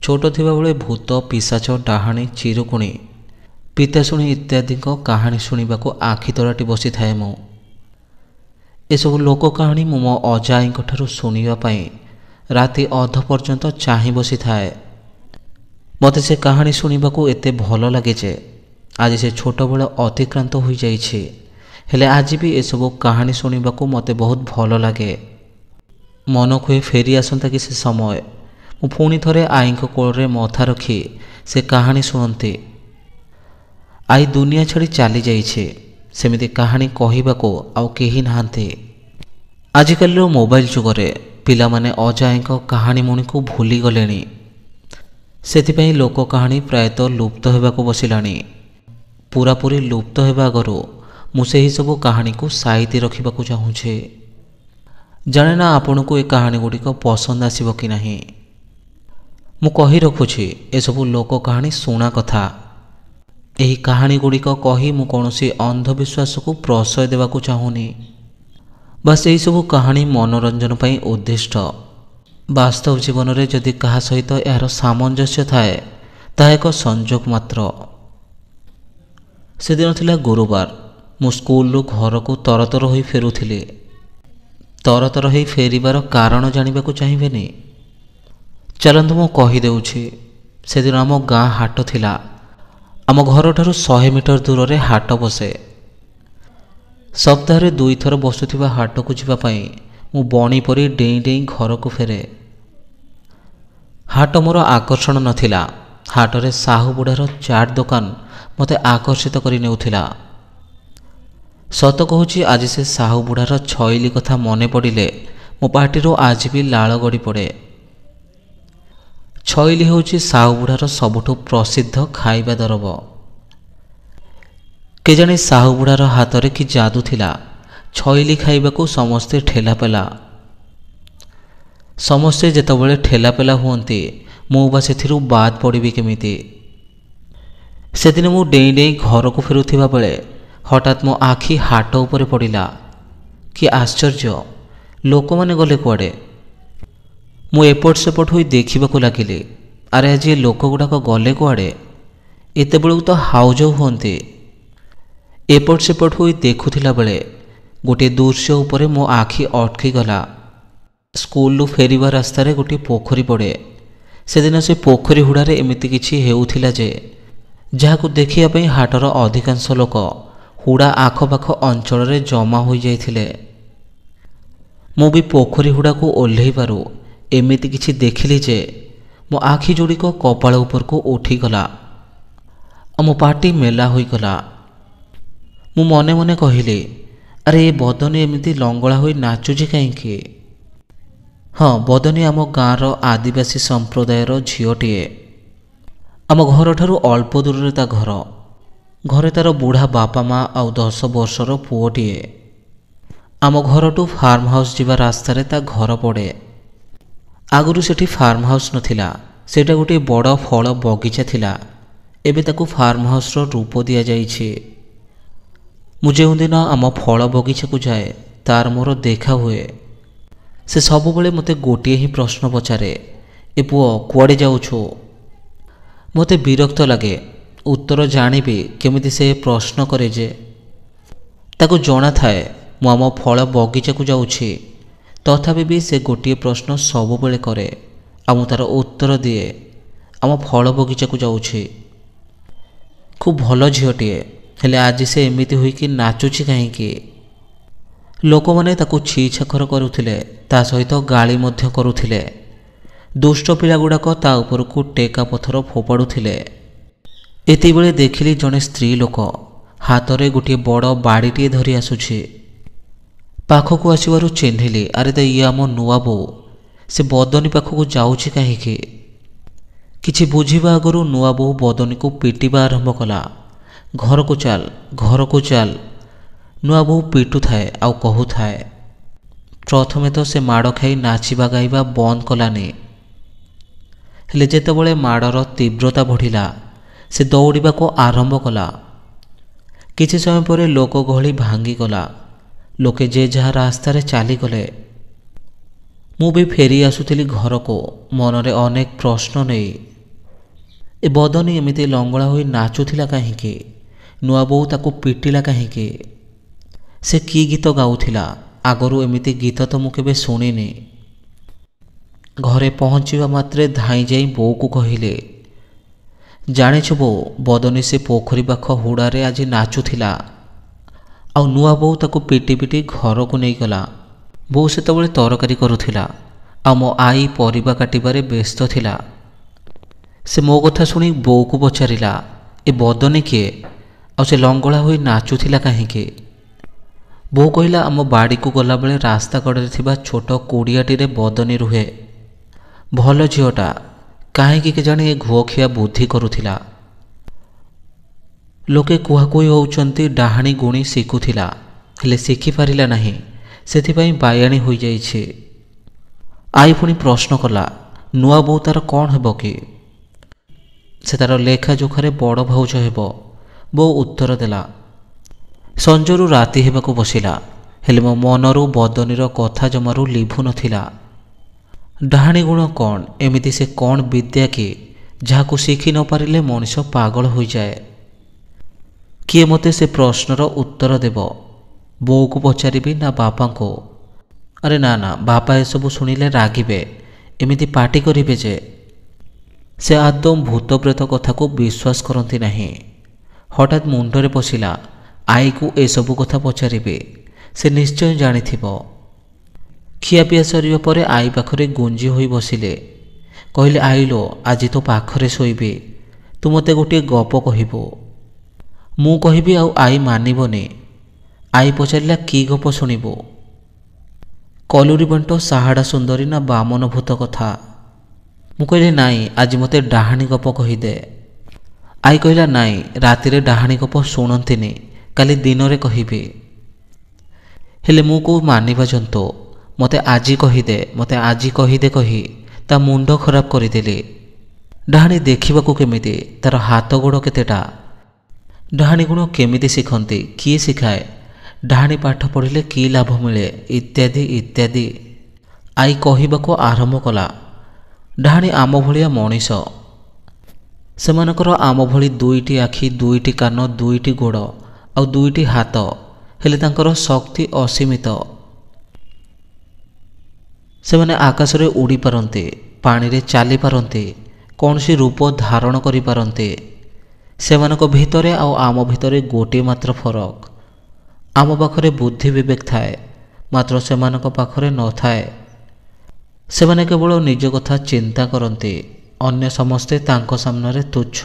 छोट थिबा बेले भूत पिशाच डाहाणी चिरुकुणी पिताशुणी इत्यादि कहानी शुणा आखि तराटी बसी थाए। मु एसबू लोक कहानी मो अजाई शुणापी राति अध पर्यंत चाह बसी थाए। मत से कहानी शुणा एत भल लगे जे आज से छोट बेल अतिक्रांत हो जाइए, हेले आज भी एसबू कहानी शुणा मत बहुत भल लगे। मन को फेरी आसंता कि से समय मु पुणी थरे आई कोल मथा रखी से कहानी शुणती। आई दुनिया छाड़ी चली जाइए, सेमिति कहानी कहवाको आउ केही नाहांती। आजिकल मोबाइल जुगरे पिला माने अजाई कहानी मुनि को भूली गलेनी, सेथिपई लोक कहानी प्रायतः लुप्त होबाको बसिलानी। पूरापूरी लुप्त होबा आगरू मु सेही सबु कहानी को साइती रखिबाको चाहूछे। जाने ना आपन को ए कहानी गुड़िक पसंद आसिबो कि नहीं। मु कही रखुछि एसबू लोक कहानी शुणा कथा। एही कहानी गुड़िक कही मु कौनसी अंधविश्वास को प्रश्रय देवाकू चाहूनी। बस यही सबू कहानी मनोरंजन पई उद्दिष्ट। वास्तव जीवन में जदि कहा सहित यार सामंजस्य थाए ताहा एक संजोग मात्र। से दिन थिला गुरुवार। मु स्कूल घर को तरतर हो फेरुथिली। तरतर हो फेरिबार कारण जानिबाकू चाहिबेनी? चलंतु मु कही देउछि। से दिन आम गाँ हाट थिला। आम घर ठारू 100 मीटर दूर रे हाट बसे। सप्ताह 2 थर बसुथिबा हाट को जीवापाई मु बणी परी डेई डेई घर को फेरे। हाट मोर आकर्षण नथिला। हाट रे साहू बुढ़ार चाट दुकान मते आकर्षित करि नेउथिला। सत कहूछि आज से साहू बुढ़ार छैली कथा मने पड़िले मो पार्टीरो आज भी लाल गड़ी पड़े। छैली होछि साहू बुढ़ार सबुठु प्रसिद्ध खाइबा दरब। केजाणी साहू बुढ़ार हाथ रे कि जादू थिला, छैली खाइबाकू समस्ते ठेलापेला। समस्ते जेतबेले ठेलापेला हुअन्ति मु बा सेथिरु बाद पड़िबि केमिति। सेदिन मु डेई डेई घर को फेरुथिबा बेले हठात मो आखि हाट उपरे पड़िला। कि आश्चर्य, लोक माने गले कुआडे। मु एपट सेपट होई देखिबाकू लागिली। अरे आज लोक गुड़ाक गले कुआडे? एते बेलू तो हाउजाउ हुअन्ति। एपट सेपट होई देखुथिला बेले गोटे दृश्य उपरे मो आखि अटकी गला। स्कूल फेरिबा रास्ता रे गोटे पोखरी पड़े। सेदिन से पोखरी हुड़ारे एमिति किछि हेउथिला जे जाहाकू देखिया पई हाटर अधिकांश लोक हुड़ा आखपाख अंचल रे जमा होई जाइथिले। मु भी पोखरी हुड़ा को ओल्हेई पारु एमिति किछि देखिली जे मो आखि जोड़िक कपाळ उपर को उठीगला। मो पाटी मेला होई गला। मु मने मने कहिली, अरे ए बदनी एमिति लंगड़ा होई नाचुची कहीं? हाँ, बदनी आम गाँर आदिवासी संप्रदायर झीटीए। आम घर ठारू अल्प दूर ता घर। घरे तार बुढ़ा बापा माँ आउ 10 वर्षर पुओटीए। आम घर टू फार्म हाउस जीवा रास्ता रे ता घर पड़े। आगुरु सेठी फार्म हाउस नथिला, सेटा गोटे बड़ फल बगीचा थिला। एबे ताकू फार्म हाउस रो रूप दिया जाइछि। मु जेउ दिन आम फल बगीचा को जाए तार मोर देखा हुए। से सब बेले मते गोटे ही प्रश्न पचारे, ए पुओ कुआडे जाउछु? मते विरक्त लगे। उत्तर जानिबी केमिति से प्रश्न करे जे ताकू जଣା थाए मु आम फल बगीचा को जाउछि, तथापि भी से गोटे प्रश्न सब बेले करे आ मु तार उत्तर दिए, आम फल बगीचा को जाउछि। खूब भल झीटीए, हेले आज से एमिति हुई कि नाचुची कहीं? लोक माने ताकू छी छाखर करुथिले, ता सहित गाली मध्य करुथिले। दुष्ट पिला गुड़ाक ता उपर को टेका पथर फोपाड़ुथिले। एति बेले देखिली जने स्त्री लोक हाथ रे गोटे बड़ बाड़ीटे धरी आसुछि। पाखकू आसिबारु चिन्हिली, अरे तो ये आम नुआ बो। से बदनी पाखकू जाउछि कहीं? किछि बुझिबा आगरु नुआ बो बदनी को पिटिबा आरंभ कला। घर को चाल, घर को चाल। नुआ बो पिटु थाए आउ कहु थाए। प्रथमे तो से माड़ खाई नाचिबा गाइबा बंद कलानी, हेले जेतेबेले माड़र तीव्रता बढ़िला से दौड़िबा को आरंभ कला। किछि समय पर लोक गहली भांगी गला। लोके जे जहा रास्ता रे चली गले। मु भी फेरी आसुथिली घर को मनरे अनेक प्रश्न नहीं। ଏ ବଦନୀ ଏମିତି ଲଙ୍ଗଳା ହୋଇ ନାଚୁଥିଲା କାହିଁକି? ନୂଆ ବୋଉ ତାକୁ ପିଟିଲା କାହିଁକି? ସେ କି ଗୀତ ଗାଉଥିଲା? ଆଗରୁ ଏମିତି ଗୀତ ତ ମୁଁ କେବେ ଶୁଣିନି। ଘରେ ପହଞ୍ଚିବା ମାତ୍ରେ ଧାଇଁ ଯାଇ ବୋଉକୁ କହିଲେ, ଜାଣିଛୁ ବୋଉ, ବଦନୀ ସେ ପୋଖରୀ ପାଖ ହୁଡ଼ାରେ ଆଜି ନାଚୁଥିଲା। ଆଉ ନୂଆ ବୋଉ ତାକୁ ପିଟି ପିଟି ଘରକୁ ନେଇଗଲା। ବୋଉ ସେତେବେଳେ ତରକାରୀ କରୁଥିଲା, ଆଉ ମୋ ଆଈ ପରିବା କାଟିବାରେ ବ୍ୟସ୍ତ ଥିଲା। ସେ ମୋ କଥା ଶୁଣି ବୋଉକୁ ପଚାରିଲା, ଏ ବଦନୀ କିଏ? ଆଉ ସେ ଲଙ୍ଗଳା ହୋଇ ନାଚୁଥିଲା କାହିଁକି? ବୋଉ କହିଲା, ଆମ ବାଡ଼ିକୁ ଗଲାବେଳେ ରାସ୍ତା କଡ଼ରେ ଥିବା ଛୋଟ କୁଡ଼ିଆଟିରେ ବଦନୀ ରୁହେ। ଭଲ ଝିଅଟା, କାହିଁକି କେଜାଣି ଏ ଘୁଅଖିଆ ବୁଦ୍ଧି କରୁଥିଲା। ଲୋକେ କୁହାକୁହି ହେଉଛନ୍ତି ଡାହାଣୀ ଗୁଣି ଶିଖୁଥିଲା, ହେଲେ ଶିଖିପାରିଲା ନାହିଁ, ସେଥିପାଇଁ ବାୟାଣୀ ହୋଇଯାଇଛି। ଆଈ ପୁଣି ପ୍ରଶ୍ନ କଲା, ନୂଆ ବୋଉ ତାର କ'ଣ ହେବ କି? ସେ ତାର ଲେଖାଜୋଖାରେ ବଡ଼ ଭାଉଜ ହେବ। ବୋଉ ଉତ୍ତର ଦେଲା। ସଞ୍ଜରୁ ରାତି ହେବାକୁ ବସିଲା, ହେଲେ ମୋ ମନରୁ ବଦନୀର କଥା ଜମାରୁ ଲିଭୁ ନଥିଲା। ଡାହାଣୀ ଗୁଣ କ'ଣ? ଏମିତି ସେ କ'ଣ ବିଦ୍ୟା କି ଯାହାକୁ ଶିଖି ନ ପାରିଲେ ମଣିଷ ପାଗଳ ହୋଇଯାଏ? କିଏ ମୋତେ ସେ ପ୍ରଶ୍ନର ଉତ୍ତର ଦେବ? ବୋଉକୁ ପଚାରିବି ନା ବାପାଙ୍କୁ? ଆରେ ନା ନା, ବାପା ଏସବୁ ଶୁଣିଲେ ରାଗିବେ, ଏମିତି ପାଟି କରିବେ ଯେ। ସେ ଆଦୌ ଭୂତପ୍ରେତ କଥାକୁ ବିଶ୍ୱାସ କରନ୍ତି ନାହିଁ। ହଠାତ୍ ମୁଣ୍ଡରେ ପଶିଲା, ଆଈକୁ ଏସବୁ କଥା ପଚାରିବେ, ସେ ନିଶ୍ଚୟ ଜାଣିଥିବ। ଖିଆପିଆ ସରିବା ପରେ ଆଈ ପାଖରେ ଗୁଞ୍ଜି ହୋଇ ବସିଲେ। କହିଲେ, ଆଇଲୋ, ଆଜି ତୋ ପାଖରେ ଶୋଇବି, ତୁ ମୋତେ ଗୋଟିଏ ଗପ କହିବୁ। ମୁଁ କହିବି ଆଉ ଆଈ ମାନିବନି। ଆଈ ପଚାରିଲା, କି ଗପ ଶୁଣିବୁ? କଲୁରୀ ବାଣ୍ଟ, ସାହାଡ଼ା ସୁନ୍ଦରୀ ନା ବାମନ ଭୂତ କଥା? ମୁଁ କହିଲି, ନାଇଁ, ଆଜି ମୋତେ ଡାହାଣୀ ଗପ କହିଦେ। ଆଈ କହିଲା, ନାଇଁ, ରାତିରେ ଡାହାଣୀ ଗପ ଶୁଣନ୍ତିନି, କାଲି ଦିନରେ କହିବି। ହେଲେ ମୁଁ କେଉଁ ମାନିବା ଜନ୍ତୁ? ମୋତେ ଆଜି କହିଦେ, ମୋତେ ଆଜି କହିଦେ କହି ତା ମୁଣ୍ଡ ଖରାପ କରିଦେଲି। ଡାହାଣୀ ଦେଖିବାକୁ କେମିତି? ତାର ହାତ ଗୋଡ଼ କେତେଟା? ଡାହାଣୀ ଗୁଣ କେମିତି ଶିଖନ୍ତି? କିଏ ଶିଖାଏ? ଡାହାଣୀ ପାଠ ପଢ଼ିଲେ କି ଲାଭ ମିଳେ? ଇତ୍ୟାଦି ଇତ୍ୟାଦି। ଆଈ କହିବାକୁ ଆରମ୍ଭ କଲା, ଡାହାଣୀ ଆମ ଭଳିଆ ମଣିଷ। ସେମାନଙ୍କର ଆମ ଭଳି 2ଟି ଆଖି, 2ଟି କାନ, 2ଟି ଗୋଡ଼ ଆଉ 2ଟି ହାତ, ହେଲେ ତାଙ୍କର ଶକ୍ତି ଅସୀମିତ। ସେମାନେ ଆକାଶରେ ଉଡ଼ିପାରନ୍ତି, ପାଣିରେ ଚାଲିପାରନ୍ତି, କୌଣସି ରୂପ ଧାରଣ କରିପାରନ୍ତି। ସେମାନଙ୍କ ଭିତରେ ଆଉ ଆମ ଭିତରେ ଗୋଟିଏ ମାତ୍ର ଫରକ। ଆମ ପାଖରେ ବୁଦ୍ଧି ବିବେକ ଥାଏ, ମାତ୍ର ସେମାନଙ୍କ ପାଖରେ ନଥାଏ। ସେମାନେ କେବଳ ନିଜ କଥା ଚିନ୍ତା କରନ୍ତି, ଅନ୍ୟ ସମସ୍ତେ ତାଙ୍କ ସାମ୍ନାରେ ତୁଚ୍ଛ।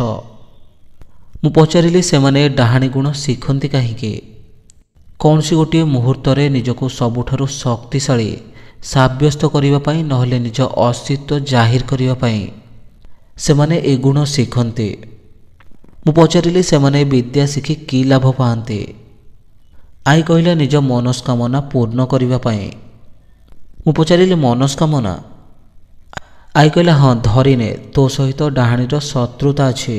ମୁଁ ପଚାରିଲି, ସେମାନେ ଡାହାଣୀ ଗୁଣ ଶିଖନ୍ତି କାହିଁକି? କୌଣସି ଗୋଟିଏ ମୁହୂର୍ତ୍ତରେ ନିଜକୁ ସବୁଠାରୁ ଶକ୍ତିଶାଳୀ ସାବ୍ୟସ୍ତ କରିବା ପାଇଁ, ନହେଲେ ନିଜ ଅସ୍ତିତ୍ୱ ଜାହିର କରିବା ପାଇଁ ସେମାନେ ଏ ଗୁଣ ଶିଖନ୍ତି। ମୁଁ ପଚାରିଲି, ସେମାନେ ବିଦ୍ୟା ଶିଖି କି ଲାଭ ପାଆନ୍ତି? ଆଈ କହିଲା, ନିଜ ମନସ୍କାମନା ପୂର୍ଣ୍ଣ କରିବା ପାଇଁ। ମୁଁ ପଚାରିଲି, ମନସ୍କାମନା? ଆଈ କହିଲା, ହଁ, ଧରିନେ ତୋ ସହିତ ଡାହାଣୀର ଶତ୍ରୁତା ଅଛି।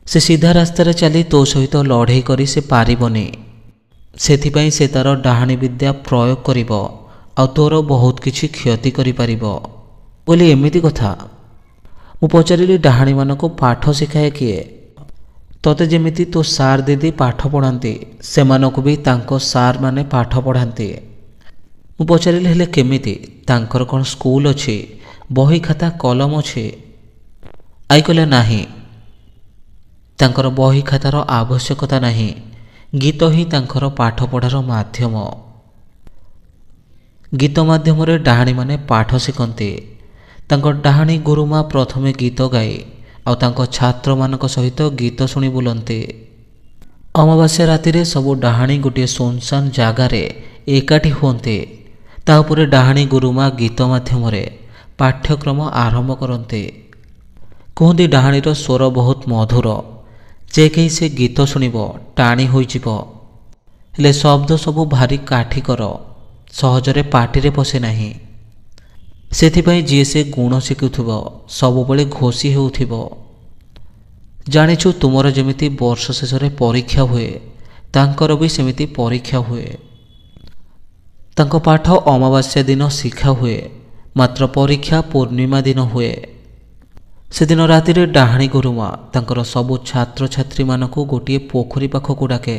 ସେ ସିଧା ରାସ୍ତାରେ ଚାଲି ତୋ ସହିତ ଲଢ଼େଇ କରି ସେ ପାରିବନି। ସେଥିପାଇଁ ସେ ତାର ଡାହାଣୀ ବିଦ୍ୟା ପ୍ରୟୋଗ କରିବ, ଆଉ ତୋର ବହୁତ କିଛି କ୍ଷତି କରିପାରିବ। ବୋଲି ଏମିତି କଥା? ମୁଁ ପଚାରିଲି, ଡାହାଣୀମାନଙ୍କୁ ପାଠ ଶିଖାଏ କିଏ? ତୋତେ ଯେମିତି ତୋ ସାର୍ ଦିଦି ପାଠ ପଢ଼ାନ୍ତି, ସେମାନଙ୍କୁ ବି ତାଙ୍କ ସାର୍ ମାନେ ପାଠ ପଢ଼ାନ୍ତି। ମୁଁ ପଚାରିଲି, ହେଲେ କେମିତି? ତାଙ୍କର କ'ଣ ସ୍କୁଲ ଅଛି, ବହି ଖାତା କଲମ ଅଛି? ଆଈ କହିଲା, ନାହିଁ, ତାଙ୍କର ବହି ଖାତାର ଆବଶ୍ୟକତା ନାହିଁ। ଗୀତ ହିଁ ତାଙ୍କର ପାଠପଢ଼ାର ମାଧ୍ୟମ। ଗୀତ ମାଧ୍ୟମରେ ଡାହାଣୀମାନେ ପାଠ ଶିଖନ୍ତି। ତାଙ୍କ ଡାହାଣୀ ଗୁରୁମା ପ୍ରଥମେ ଗୀତ ଗାଇ ଆଉ ତାଙ୍କ ଛାତ୍ରମାନଙ୍କ ସହିତ ଗୀତ ଶୁଣି ବୁଲନ୍ତି। ଅମାବାସ୍ୟା ରାତିରେ ସବୁ ଡାହାଣୀ ଗୋଟିଏ ଶୂନଶାନ ଜାଗାରେ ଏକାଠି ହୁଅନ୍ତି। ତା ଉପରେ ଡାହାଣୀ ଗୁରୁମା ଗୀତ ମାଧ୍ୟମରେ ପାଠ୍ୟକ୍ରମ ଆରମ୍ଭ କରନ୍ତି। କୁହନ୍ତି ଡାହାଣୀର ସ୍ୱର ବହୁତ ମଧୁର, ଯେ କେହି ସେ ଗୀତ ଶୁଣିବ ଟାଣି ହୋଇଯିବ। ହେଲେ ଶବ୍ଦ ସବୁ ଭାରି କାଠିକର, ସହଜରେ ପାଟିରେ ପଶେ ନାହିଁ। ସେଥିପାଇଁ ଯିଏ ସେ ଗୁଣ ଶିଖୁଥିବ ସବୁବେଳେ ଘୋଷି ହେଉଥିବ। ଜାଣିଛୁ, ତୁମର ଯେମିତି ବର୍ଷ ଶେଷରେ ପରୀକ୍ଷା ହୁଏ, ତାଙ୍କର ବି ସେମିତି ପରୀକ୍ଷା ହୁଏ। ତାଙ୍କ ପାଠ ଅମାବାସ୍ୟା ଦିନ ଶିଖା ହୁଏ, ମାତ୍ର ପରୀକ୍ଷା ପୂର୍ଣ୍ଣିମା ଦିନ ହୁଏ। ସେଦିନ ରାତିରେ ଡାହାଣୀ ଗୁରୁମା ତାଙ୍କର ସବୁ ଛାତ୍ରଛାତ୍ରୀମାନଙ୍କୁ ଗୋଟିଏ ପୋଖରୀ ପାଖକୁ ଡାକେ।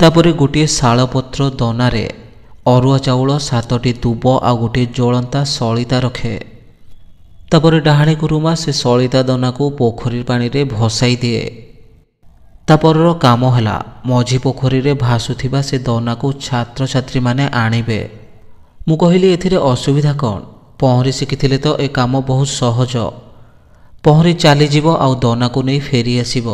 ତାପରେ ଗୋଟିଏ ଶାଳପତ୍ର ଦନାରେ ଅରୁଆ ଚାଉଳ, 7ଟି ଦୁବ ଆଉ ଗୋଟିଏ ଜ୍ୱଳନ୍ତା ସଳିତା ରଖେ। ତାପରେ ଡାହାଣୀ ଗୁରୁମା ସେ ସଳିତା ଦନାକୁ ପୋଖରୀ ପାଣିରେ ଭସାଇ ଦିଏ। ତାପରର କାମ ହେଲା ମଝି ପୋଖରୀରେ ଭାସୁଥିବା ସେ ଦନାକୁ ଛାତ୍ରଛାତ୍ରୀମାନେ ଆଣିବେ। ମୁଁ କହିଲି, ଏଥିରେ ଅସୁବିଧା କ'ଣ? ପହଁରି ଶିଖିଥିଲେ ତ ଏ କାମ ବହୁତ ସହଜ। ପହଁରି ଚାଲିଯିବ ଆଉ ଦନାକୁ ନେଇ ଫେରି ଆସିବ।